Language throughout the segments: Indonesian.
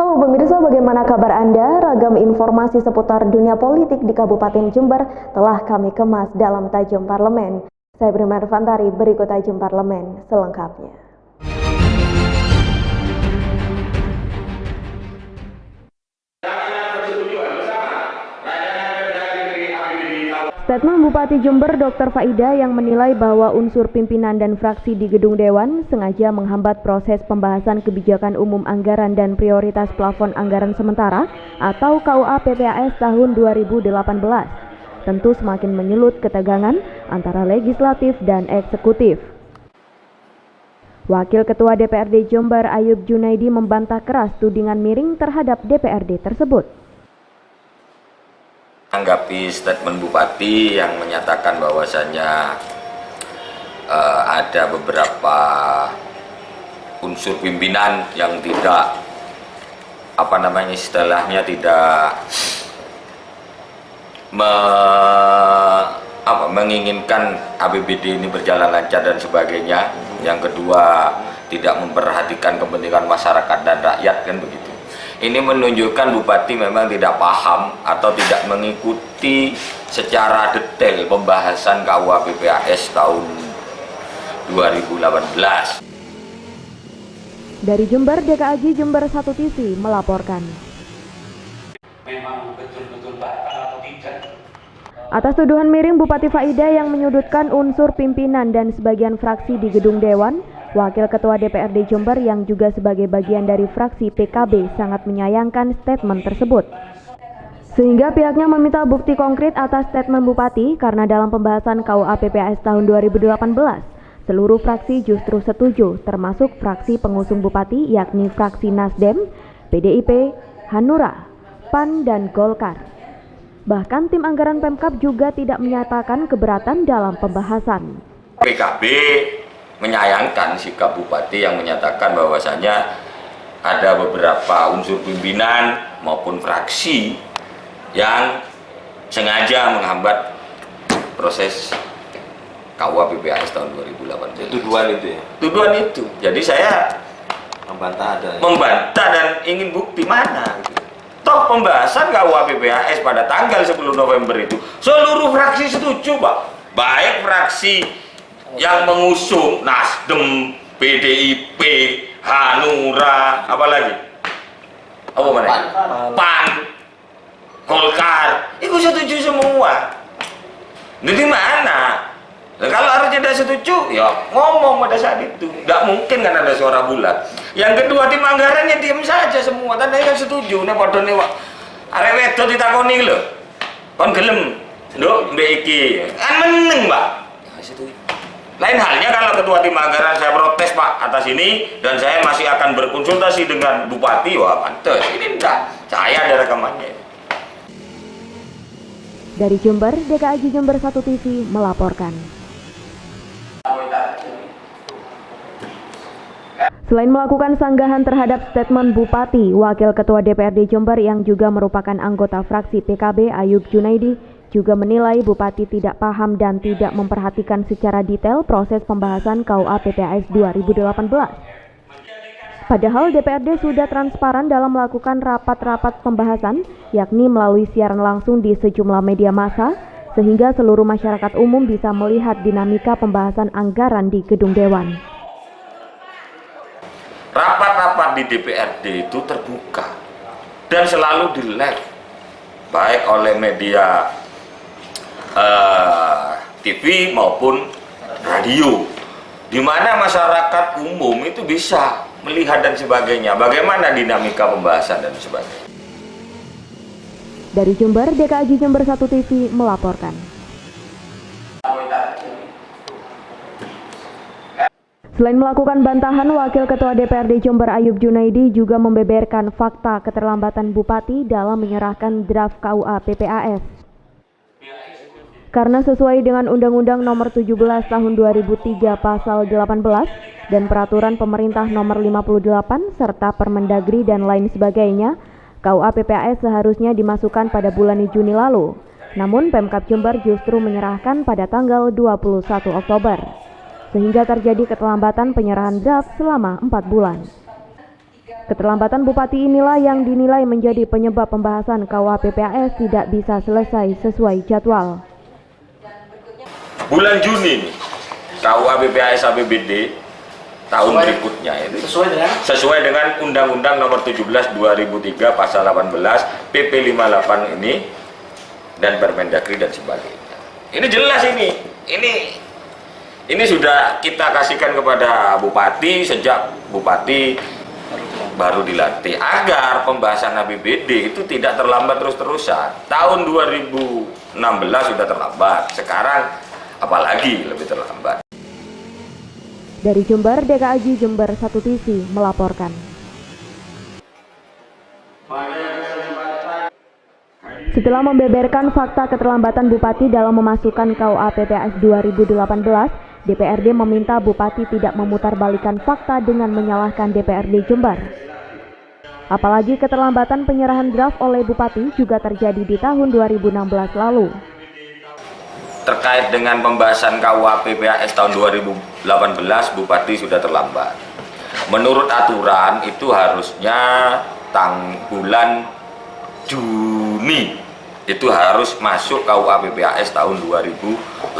Halo pemirsa, bagaimana kabar Anda? Ragam informasi seputar dunia politik di Kabupaten Jember telah kami kemas dalam Tajam Parlemen. Saya Prima Fantari, berikut Tajam Parlemen selengkapnya. Statement Bupati Jember Dr. Faida yang menilai bahwa unsur pimpinan dan fraksi di Gedung Dewan sengaja menghambat proses pembahasan kebijakan umum anggaran dan prioritas plafon anggaran sementara atau KUA PPAS tahun 2018. Tentu semakin menyulut ketegangan antara legislatif dan eksekutif. Wakil Ketua DPRD Jember Ayub Junaidi membantah keras tudingan miring terhadap DPRD tersebut. Menanggapi statement Bupati yang menyatakan bahwasanya ada beberapa unsur pimpinan yang tidak istilahnya tidak menginginkan APBD ini berjalan lancar dan sebagainya. Yang kedua, tidak memperhatikan kepentingan masyarakat dan rakyat, kan begitu. Ini menunjukkan Bupati memang tidak paham atau tidak mengikuti secara detail pembahasan KUA PPAS tahun 2018. Dari Jember, DKAJ Jember 1 TV melaporkan. Memang betul-betul batal atau tidak? Atas tuduhan miring Bupati Faida yang menyudutkan unsur pimpinan dan sebagian fraksi di Gedung Dewan, Wakil Ketua DPRD Jember yang juga sebagai bagian dari fraksi PKB sangat menyayangkan statement tersebut. Sehingga pihaknya meminta bukti konkret atas statement Bupati karena dalam pembahasan KUA PPAS tahun 2018, seluruh fraksi justru setuju termasuk fraksi pengusung Bupati yakni fraksi Nasdem, PDIP, Hanura, PAN, dan Golkar. Bahkan tim anggaran Pemkab juga tidak menyatakan keberatan dalam pembahasan. PKB menyayangkan sikap Bupati yang menyatakan bahwasanya ada beberapa unsur pimpinan maupun fraksi yang sengaja menghambat proses KUA PPAS tahun 2018. Tuduhan itu ya? Tuduhan itu. Jadi saya Membantah dan ingin bukti mana. Toh pembahasan KUA PPAS pada tanggal 10 November itu seluruh fraksi setuju, Pak. Baik fraksi yang mengusung Nasdem, PDIP, Hanura, apa lagi? Apa mana? PAN, Golkar, itu setuju semua. Jadi mana? Nah, kalau harusnya tidak setuju, ya ngomong pada saat itu. Tidak mungkin kan ada suara bulat. Yang kedua, tim anggarannya diam saja semua. Tandanya kan setuju. Nih padha nih Pak. Arek wedok ditakoni lho. Kon gelem, nduk, mbek iki. Kan meneng, Pak. Ya setuju. Lain halnya kalau ketua tim anggaran saya protes Pak atas ini dan saya masih akan berkonsultasi dengan Bupati, wah pantes. Ini enggak, saya ada rekamannya. Dari Jember, DKAJ Jember 1 TV melaporkan. Selain melakukan sanggahan terhadap statement Bupati, Wakil Ketua DPRD Jember yang juga merupakan anggota fraksi PKB Ayub Junaidi juga menilai Bupati tidak paham dan tidak memperhatikan secara detail proses pembahasan KUA PPAS 2018. Padahal DPRD sudah transparan dalam melakukan rapat-rapat pembahasan, yakni melalui siaran langsung di sejumlah media massa, sehingga seluruh masyarakat umum bisa melihat dinamika pembahasan anggaran di Gedung Dewan. Rapat-rapat di DPRD itu terbuka dan selalu di live, baik oleh media TV maupun radio, di mana masyarakat umum itu bisa melihat dan sebagainya, bagaimana dinamika pembahasan dan sebagainya. Dari Jember, DKAJ Jember 1 TV melaporkan. Selain melakukan bantahan, Wakil Ketua DPRD Jember Ayub Junaidi juga membeberkan fakta keterlambatan Bupati dalam menyerahkan draft KUA PPAS. Karena sesuai dengan Undang-Undang Nomor 17 Tahun 2003 Pasal 18 dan Peraturan Pemerintah Nomor 58 serta Permendagri dan lain sebagainya, KUA PPAS seharusnya dimasukkan pada bulan Juni lalu. Namun Pemkab Jember justru menyerahkan pada tanggal 21 Oktober. Sehingga terjadi keterlambatan penyerahan draft selama 4 bulan. Keterlambatan Bupati inilah yang dinilai menjadi penyebab pembahasan KUA PPAS tidak bisa selesai sesuai jadwal. Bulan Juni nih, KUA PPAS APBD tahun berikutnya itu sesuai dengan Undang-Undang Nomor 17 2003 Pasal 18 PP 58 ini dan Permendagri dan sebagainya. Ini jelas ini sudah kita kasihkan kepada Bupati sejak Bupati baru dilantik agar pembahasan APBD itu tidak terlambat terus-terusan. Tahun 2016 sudah terlambat, sekarang apalagi lebih terlambat. Dari Jember, DKAJ Jember 1 TV melaporkan. Setelah membeberkan fakta keterlambatan Bupati dalam memasukkan KUA PPAS 2018, DPRD meminta Bupati tidak memutarbalikkan fakta dengan menyalahkan DPRD Jember. Apalagi keterlambatan penyerahan draft oleh Bupati juga terjadi di tahun 2016 lalu. Terkait dengan pembahasan KUA PPAS tahun 2018, Bupati sudah terlambat. Menurut aturan itu harusnya bulan Juni itu harus masuk KUA PPAS tahun 2018.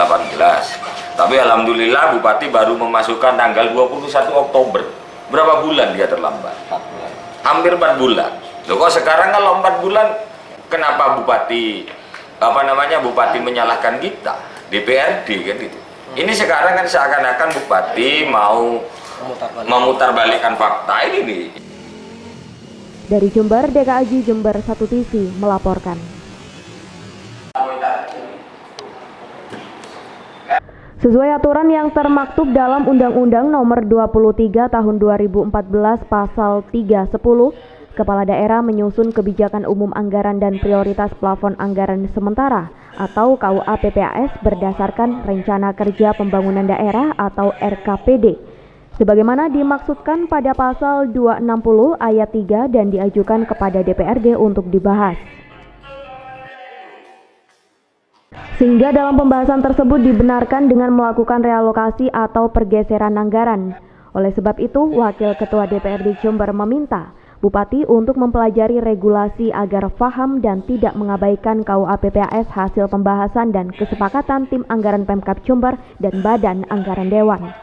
Tapi alhamdulillah Bupati baru memasukkan tanggal 21 Oktober. Berapa bulan dia terlambat? 4 bulan. Hampir 4 bulan. Loh kok sekarang kalau 4 bulan kenapa Bupati Bupati menyalahkan kita? DPRD kan gitu. Ini sekarang kan seakan-akan Bupati mau memutarbalikkan fakta ini nih. Dari Jember, DKAJ Jember 1 TV melaporkan. Sesuai aturan yang termaktub dalam Undang-Undang Nomor 23 Tahun 2014 Pasal 310, Kepala Daerah menyusun kebijakan umum anggaran dan prioritas plafon anggaran sementara atau KUA PPAS berdasarkan Rencana Kerja Pembangunan Daerah atau RKPD, sebagaimana dimaksudkan pada Pasal 260 Ayat 3 dan diajukan kepada DPRD untuk dibahas. Sehingga dalam pembahasan tersebut dibenarkan dengan melakukan realokasi atau pergeseran anggaran. Oleh sebab itu, Wakil Ketua DPRD Jember meminta Bupati untuk mempelajari regulasi agar paham dan tidak mengabaikan KUA PPAS hasil pembahasan dan kesepakatan tim anggaran Pemkab Jember dan Badan Anggaran Dewan.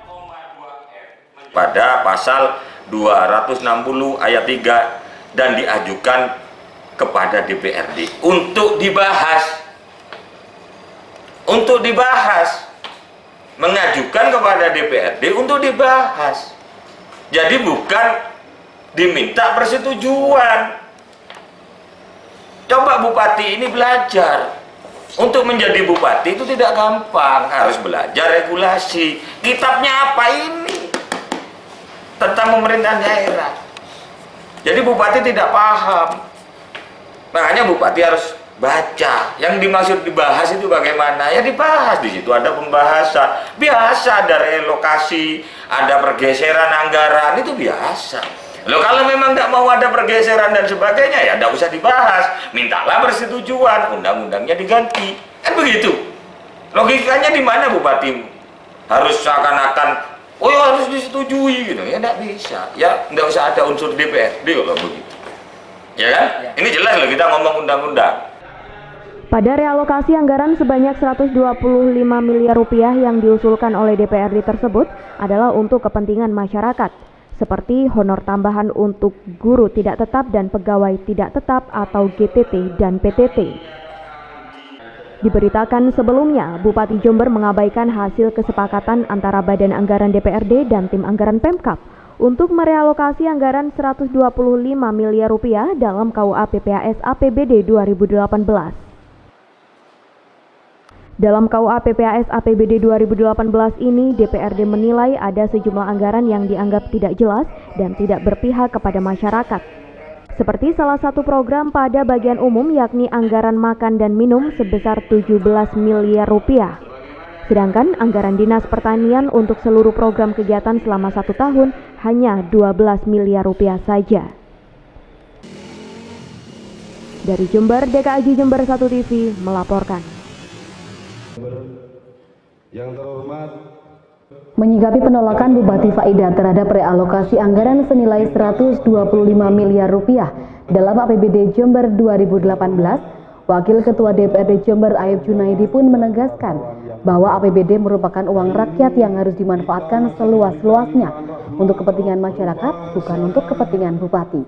Pada pasal 260 ayat 3 dan diajukan kepada DPRD untuk dibahas. Mengajukan kepada DPRD untuk dibahas. Jadi bukan diminta persetujuan. Coba Bupati ini belajar. Untuk menjadi Bupati itu tidak gampang, harus belajar regulasi. Kitabnya apa ini? Tentang pemerintahan daerah. Jadi Bupati tidak paham. Makanya Bupati harus baca. Yang dimaksud dibahas itu bagaimana? Ya dibahas, di situ ada pembahasan. Biasa ada relokasi, ada pergeseran anggaran, itu biasa. Loh kalau memang nggak mau ada pergeseran dan sebagainya ya nggak usah dibahas. Mintalah persetujuan, undang-undangnya diganti. Kan begitu. Logikanya di mana Bupati? Harus seakan-akan oh ya harus disetujui gitu. Ya nggak bisa. Ya nggak usah ada unsur DPRD kalau begitu. Ya kan? Ya. Ini jelas loh kita ngomong undang-undang. Pada realokasi anggaran sebanyak 125 miliar rupiah yang diusulkan oleh DPRD tersebut adalah untuk kepentingan masyarakat, seperti honor tambahan untuk guru tidak tetap dan pegawai tidak tetap atau GTT dan PTT. Diberitakan sebelumnya, Bupati Jember mengabaikan hasil kesepakatan antara Badan Anggaran DPRD dan tim anggaran Pemkab untuk merealokasi anggaran 125 miliar rupiah dalam KUA PPAS APBD 2018. Dalam KUA PPAS APBD 2018 ini, DPRD menilai ada sejumlah anggaran yang dianggap tidak jelas dan tidak berpihak kepada masyarakat. Seperti salah satu program pada bagian umum yakni anggaran makan dan minum sebesar 17 miliar rupiah. Sedangkan anggaran Dinas Pertanian untuk seluruh program kegiatan selama 1 tahun hanya 12 miliar rupiah saja. Dari Jember, DKAJ Jember 1 TV melaporkan. Yang terhormat Menyikapi penolakan Bupati Faida terhadap realokasi anggaran senilai 125 miliar rupiah dalam APBD Jember 2018, Wakil Ketua DPRD Jember Ayub Junaidi pun menegaskan bahwa APBD merupakan uang rakyat yang harus dimanfaatkan seluas-luasnya untuk kepentingan masyarakat, bukan untuk kepentingan Bupati.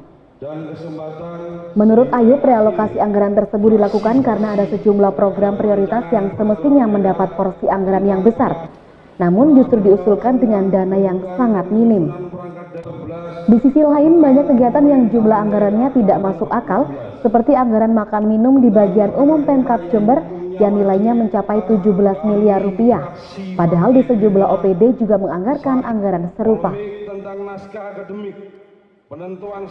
Menurut Ayub, realokasi anggaran tersebut dilakukan karena ada sejumlah program prioritas yang semestinya mendapat porsi anggaran yang besar, namun justru diusulkan dengan dana yang sangat minim. Di sisi lain, banyak kegiatan yang jumlah anggarannya tidak masuk akal, seperti anggaran makan minum di bagian umum Pemkab Jember yang nilainya mencapai 17 miliar rupiah. Padahal di sejumlah OPD juga menganggarkan anggaran serupa.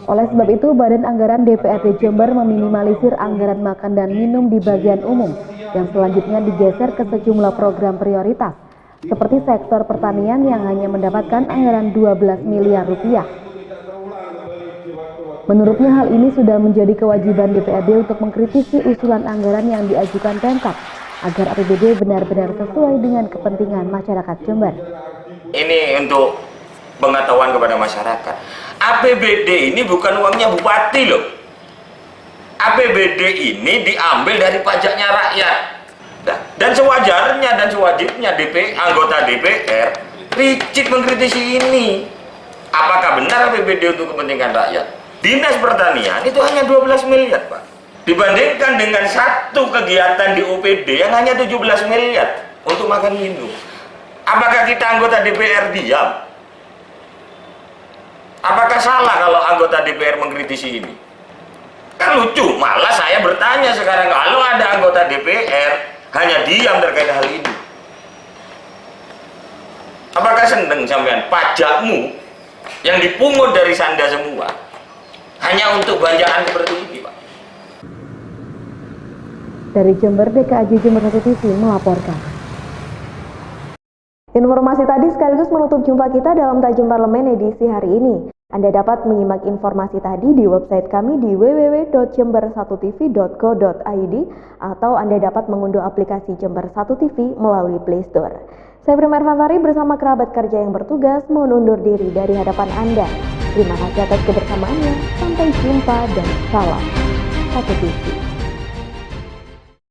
Oleh sebab itu, Badan Anggaran DPRD Jember meminimalisir anggaran makan dan minum di bagian umum yang selanjutnya digeser ke sejumlah program prioritas, seperti sektor pertanian yang hanya mendapatkan anggaran 12 miliar rupiah. Menurutnya hal ini sudah menjadi kewajiban DPRD untuk mengkritisi usulan anggaran yang diajukan Pemkab agar APBD benar-benar sesuai dengan kepentingan masyarakat Jember. Ini untuk pengetahuan kepada masyarakat. APBD ini bukan uangnya bupati loh. APBD ini diambil dari pajaknya rakyat. Dan sewajarnya dan sewajibnya anggota DPR ricik mengkritisi ini. Apakah benar APBD untuk kepentingan rakyat? Dinas Pertanian itu hanya 12 miliar, Pak. Dibandingkan dengan satu kegiatan di OPD yang hanya 17 miliar untuk makan minum. Apakah kita anggota DPR diam? Apakah salah kalau anggota DPR mengkritisi ini? Kan lucu, malah saya bertanya sekarang, kalau ada anggota DPR hanya diam terkait hal ini. Apakah seneng sampean pajakmu yang dipungut dari Sanda semua hanya untuk banjaan seperti ini, Pak? Dari Jember, DKJ Jember 1 TV melaporkan. Informasi tadi sekaligus menutup jumpa kita dalam Tajam Parlemen edisi hari ini. Anda dapat menyimak informasi tadi di website kami di www.jember1tv.co.id atau Anda dapat mengunduh aplikasi Jember 1 TV melalui Play Store. Saya Primer Fantari bersama kerabat kerja yang bertugas mohon undur diri dari hadapan Anda. Terima kasih atas kebersamaannya. Sampai jumpa dan salam 1 TV.